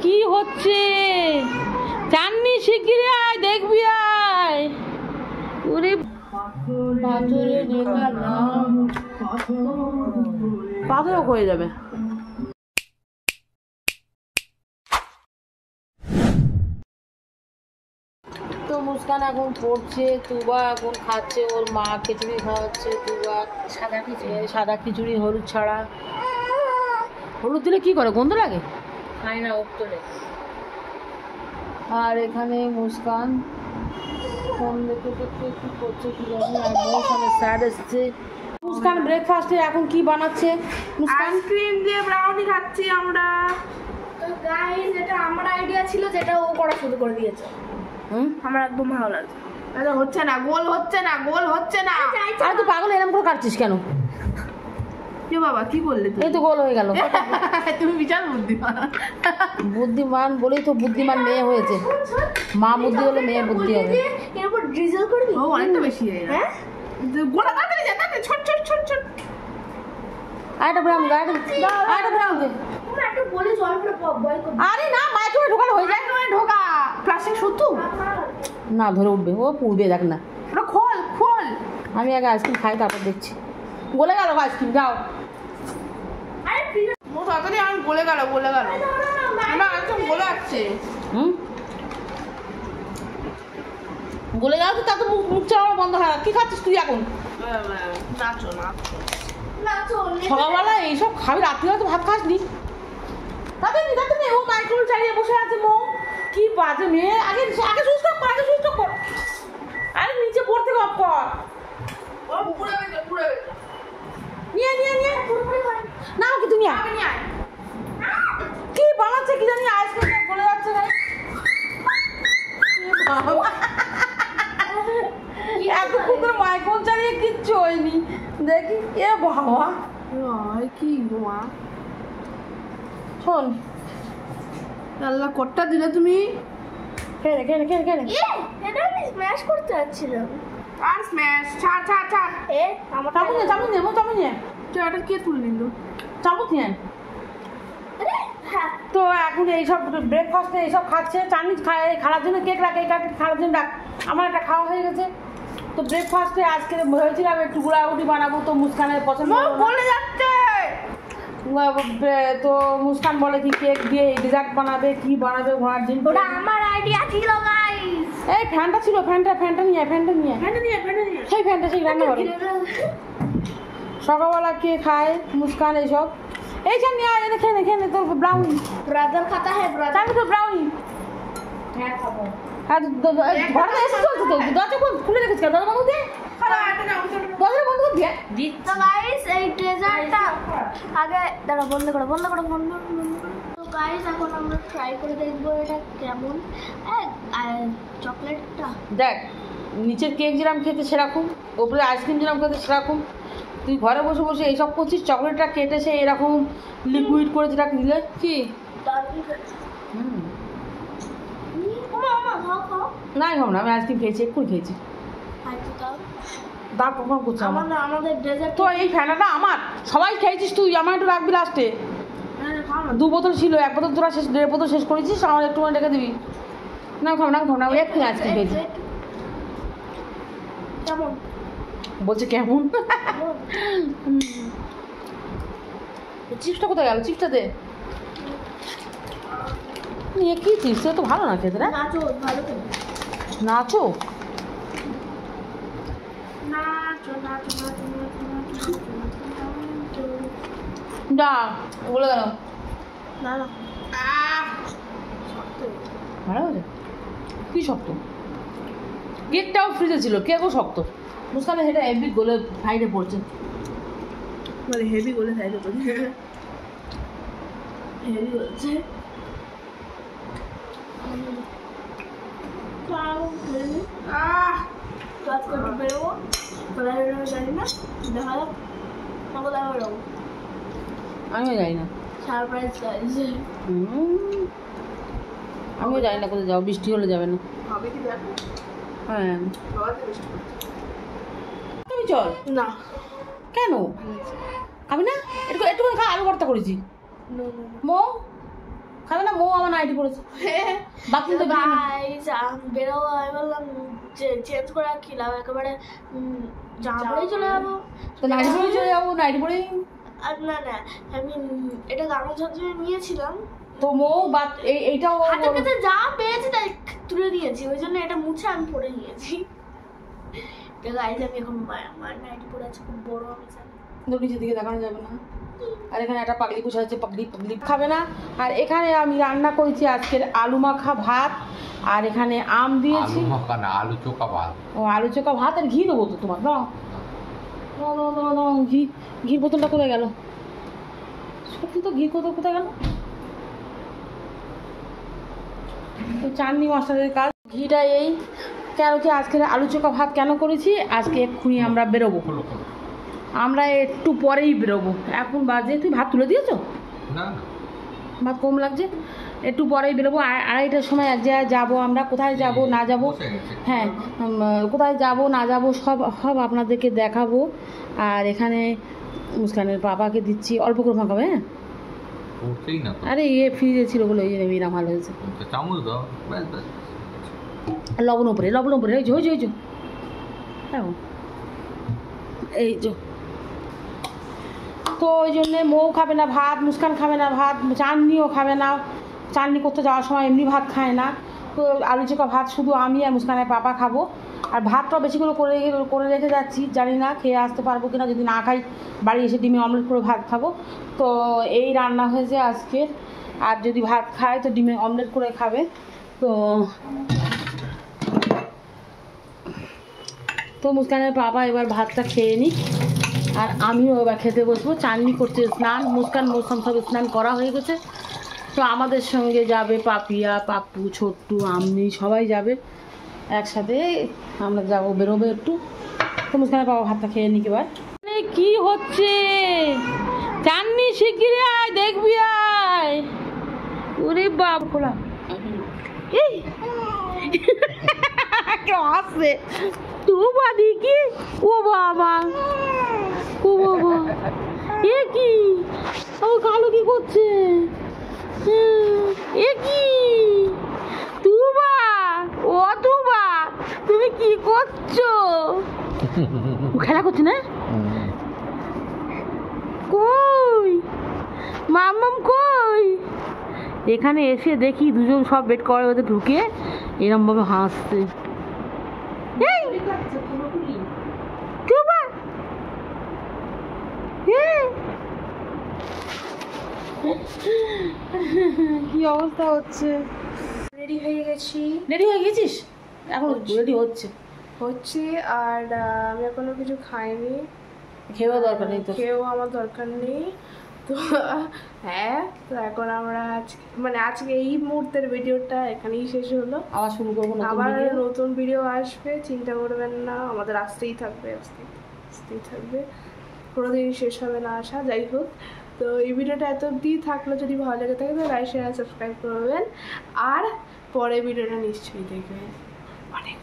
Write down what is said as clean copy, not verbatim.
কি হচ্ছে? চাননি শিগগিরি আয়, দেখবি আয়। ওরে পাথরে ঢেকা নাম, পাথর হয়ে যাবে। তো মুস্কান এখন পড়ছে, তুবা এখন খাচ্ছে, ওর মা খিচুড়ি খাওয়াচ্ছে। তুবা সাদা খিচুড়ি হলুদ ছাড়া। হলুদ দিলে কি করে, গন্ধ লাগে? খাই না, উত্তরে। আর এখানে মুস্কান ফোন দেখে দেখে কি করছে কি জানি। আর মৌসুমে স্যার এসছে। মুস্কান ব্রেকফাস্টে এখন কি বানাচ্ছে? মুস্কান আইসক্রিম দিয়ে ব্রাউনি খাচ্ছি আমরা। তো গাইস, এটা আমার আইডিয়া ছিল, যেটা ও করা শুরু করে দিয়েছে। আমার একদম ভালো লাগছে। এটা হচ্ছে না, গোল হচ্ছে না, গোল হচ্ছে না। আরে তুই পাগল, এরকম করে কাটছিস কেন? কি বাবা, কি বললি তুই? এই তো গোল হয়ে গেল। তুমি বিশাল বুদ্ধিমান। বুদ্ধিমান বলেই তো বুদ্ধিমান মেয়ে হয়েছে। মা বুদ্ধি হলে মেয়ে বুদ্ধি হবে। এর উপর ড্রিজল করবি? ও অনেকটা বেশি হয়ে গেল। হ্যাঁ, গোলা তাড়াতাড়ি যা, তাড়াতাড়ি ছোট ছোট ছোট ছোট। আরেকটা ব্রাউন দে, আরেকটা ব্রাউন দে। তোমরা একটু বলে জল করে বয়েল করো। আরে না, মাইক্রোওয়েভে ঢোকালে হয়ে যায়। মাইক্রোওয়েভে ঢোকা প্লাস্টিক সুতো না, ধরে উঠবে, ও পুড়বে, দেখ না। ওটা খোল খোল। আমি আগে আইসক্রিম খাই, তারপর দেখছি। গলে গেল আইসক্রিম, যাও। আরে ও তাড়াতাড়ি, আমি গলে গেল গলে গেল। না, একদম গলে যাচ্ছে। গলে গেল তো, তা তো মুখ চালানো বন্ধ হয় না। কি খাচ্ছিস তুই এখন? নাচো নাচো নাচো। সকালবেলা এইসব খাবি, রাত্রিবেলা তো ভাত খাসনি। তাড়াতাড়ি তাড়াতাড়ি, ও মাইক্রোওয়েভ চালিয়ে বসে আছে মৌ। কি বাজে মেয়ে। আগে আগে সুস্থ কর, আগে সুস্থ কর। আরে নিচে পড়তে অফ কর। ও পুরো গেছে, পুরো গেছে। নিয়ে নিয়ে নিয়ে নাও, কি তুমি আমি নিয়ে আয়। কি বানাচ্ছে কি জানি, আইসক্রিম গলে যাচ্ছে না। এতক্ষণ ধরে মাইক্রোওয়েভ চালিয়ে কিচ্ছু হয়নি। দেখি এ বাবা, কি গোয়া। শোন, আল্লাহ, কটটা দিলে তুমি? খেয়ে নে, খেয়ে নে, খেয়ে নে, খেয়ে নে। এটা আমি স্ম্যাশ করতে যাচ্ছিলাম। আর স্ম্যাশ ছাড় ছাড় ছাড়। আমার চামচ নিয়ে, চামচ নিয়ে, চামচ নিয়ে। তো এটা কে তুলে নিল? চামচ নিয়ে। তো এখন এইসব ব্রেকফাস্টে এইসব খাচ্ছে। চাইনিজ খাওয়ার জন্য কেক রাখ, এই খাওয়ার জন্য রাখ। আমার একটা খাওয়া হয়ে গেছে। তো ব্রেকফাস্টে আজকে ভেবেছিলাম একটু গুড়াগুড়ি বানাবো, তো মুস্কানের পছন্দ বলে যাচ্ছে। তো মুস্কান বলে কি কেক দিয়ে ডেজার্ট বানাবে, কি বানাবে ঘোড়ার ডিম। ওটা আমার আইডিয়া ছিল গাইস। এই ফ্যানটা ছিল, ফ্যানটা নিয়ে, ফ্যানটা নিয়ে, সেই ফ্যানটা সেই রান্না করে। সকালবেলা কে খায় মুস্কান এইসব। এই যে নিয়ে আয়, খেয়ে নে, খেয়ে নে তোর ব্রাউনি। ব্রাদার খাতা হ্যাঁ ব্রাদার। আমি তো ব্রাউনি। হ্যাঁ খাবো। আর ঘরে এসে চলছে তো, দরজা খুলে রেখেছি কেন? দরজা বন্ধ দিয়ে, দরজা বন্ধ করে দিয়ে। তো গাইস, এই ডেজার্টটা আগে দাঁড়া, বন্ধ করো বন্ধ করো বন্ধ করো। তো গাইস, এখন আমরা ট্রাই করে দেখবো এটা কেমন। চকলেটটা দেখ, নিচের কেক যেরকম খেতে সেরকম, ওপরে আইসক্রিম যেরকম খেতে সেরকম। তুই ঘরে বসে বসে এইসব করছিস, চকলেটটা কেটে সে এরকম লিকুইড করে যেটা দিলে কি। না খাবো না, আমি আইসক্রিম খেয়েছি, এক্ষুনি খেয়েছি। দাঁড় কখন করছে আমাদের ডেজার্ট। তো এই ফ্যানাটা আমার, সবাই খেয়েছিস তুই, আমার একটু রাখবি লাস্টে। 2 বোতল ছিল, 1 বোতল তোরা শেষ, 1.5 বোতল শেষ করেছিস, আমার একটু রেখে দিবি। না খাবো না, খাবো না, এক্ষুনি আইসক্রিম খেয়েছি। কেমন বলছে কেমন? চিপসটা কোথায় গেল? চিপসটা দে। নিয়ে কি চিপস, তো ভালো না খেতে। নাচো ভালো তো। নাচো নাচো নাচো নাচো। যা বলে গেল। না না, ভালো হয়েছে। কি শক্ত কেকটাও ফ্রিজে ছিল, কেকও শক্ত। মুস্কানে সেটা হেভি গোলে সাইডে পড়ছে, মানে হেভি গোলে সাইডে পড়ছে, হেভি হচ্ছে। বেরোবো কোথায় বেরোবো জানি না, দেখা যাক কোথায় বেরোবো। আমিও জানি না, সারপ্রাইজ গাইস। আমিও জানি না কোথায় যাও, বৃষ্টি হলে যাবে না। হবে কি দেখো। হ্যাঁ তুমি চল না। কেন খাবি না? একটুখানি খা, আলু ভর্তা করেছি। মো খাবে না? মৌ আমার নাইটি পড়েছে, বাথরুম তো গাইস বেরোবো, আমি বললাম যে চেঞ্জ করে আর কি লাভ, একেবারে জামা পরেই চলে যাবো। তো নাইটি পরে চলে যাবো, নাইটি পরেই। আর না না, আমি এটা গামছা নিয়েছিলাম তো মৌ এইটাও হাতের কাছে যা পেয়েছি তাই তুলে নিয়েছি, ওই জন্য এটা মুছে আমি পরে নিয়েছি। গাইস আমি এখন আমার নাইটি পরে আছে, খুব বড় আমি জানি, নিচের দিকে দেখানো যাবে না। আর এখানে একটা পাগলি পুষা আছে, পাগলি খাবে না। আর এখানে আমি রান্না করেছি আজকের আলু মাখা ভাত, আর এখানে আম দিয়েছি, আলু চোখা ভাত। ও আলু চোখা ভাত, আর ঘি দেবো তো তোমার, দাও ঘি, ঘির বোতলটা কোথায় গেল? সত্যি তো ঘি কোথায় গেল? তো চাটনি মাস্টারের কাজ। ঘিটা এই কেন কি আজকে আলু চোখা ভাত কেন করেছি, আজকে এক্ষুনি আমরা বেরোবো, আমরা একটু পরেই বেরোবো। এখন বাজে, তুই ভাত তুলে দিয়েছো? না, ভাত কম লাগছে, একটু পরেই বেরোবো। 2:30টার সময় এক জায়গায় যাবো আমরা, কোথায় যাব না যাব, হ্যাঁ কোথায় যাব না যাব সব আপনাদেরকে দেখাবো। আর এখানে মুস্কানের বাবাকে দিচ্ছি অল্প করে মাখাবে, হ্যাঁ আরে ফ্রিজে ছিল বলে ওই জন্য মেয়েরা ভালো হয়েছে। চামচ দাও, লবণ উপরে এই যে হ্যাঁ এই যে। তো ওই জন্যে মৌ খাবে না ভাত, মুস্কান খাবে না ভাত, চাটনিও খাবে না, চাটনি করতে যাওয়ার সময় এমনি ভাত খায় না। তো আলু চোখা ভাত শুধু আমি আর মুস্কানের পাপা খাবো। আর ভাতটা বেশি করে রেখে যাচ্ছি, জানি না খেয়ে আসতে পারবো কিনা, যদি না খাই বাড়ি এসে ডিমে অমলেট করে ভাত খাবো। তো এই রান্না হয়েছে আজকে, আর যদি ভাত খায় তো ডিমে অমলেট করে খাবে। তো মুস্কানের পাপা এবার ভাতটা খেয়ে নিই, আর আমিও এবার খেতে বসবো। চাটনি করছে, স্নান, মুস্কান মৌসুম সব স্নান করা হয়ে গেছে। তো আমাদের সঙ্গে যাবে পাপিয়া, পাপ্পু, ছোট্টু, আমনি, সবাই যাবে একসাথে, আমরা যাবো, বেরোবো একটু। তো মুস্কানের পাপা ভাতটা খেয়ে নিক এবার। কি হচ্ছে? চাটনি শিগগিরি আয়, দেখবি আয়। ওরে বাপ, খোলা এই কেউ আসছে তো বাদি কি? ও বাবা, এ কি? ও কালো কি করছে? এ কি? তুবা তুমি কি করছো? খেলা করছে না? কই মাম্মাম কই? এখানে এসে দেখি দুজন সব বেড করার মধ্যে ঢুকে এরম ভাবে হাসছে। কি অবস্থা হচ্ছে? রেডি হয়ে গেছি। রেডি হয়ে গেছিস? এখন রেডি হচ্ছে। আর আমি এখনো কিছু খাইনি, খেয়েও দরকার নেই তো, খেয়েও আমার দরকার নেই তো। হ্যাঁ, তো এখন আমরা আজকে এই মুহূর্তের ভিডিওটা এখানেই শেষ হলো। আবার শুরু করবো, আবার নতুন ভিডিও আসবে, চিন্তা করবেন না, আমাদের আসতেই থাকবে, কোনোদিন শেষ হবে না আসা। যাই হোক, তো এই ভিডিওটা এত অবধি থাকলো, যদি ভালো লেগে থাকে তো লাইক শেয়ার সাবস্ক্রাইব করবেন, আর পরে ভিডিওটা নিশ্চয়ই দেখবেন। অনেক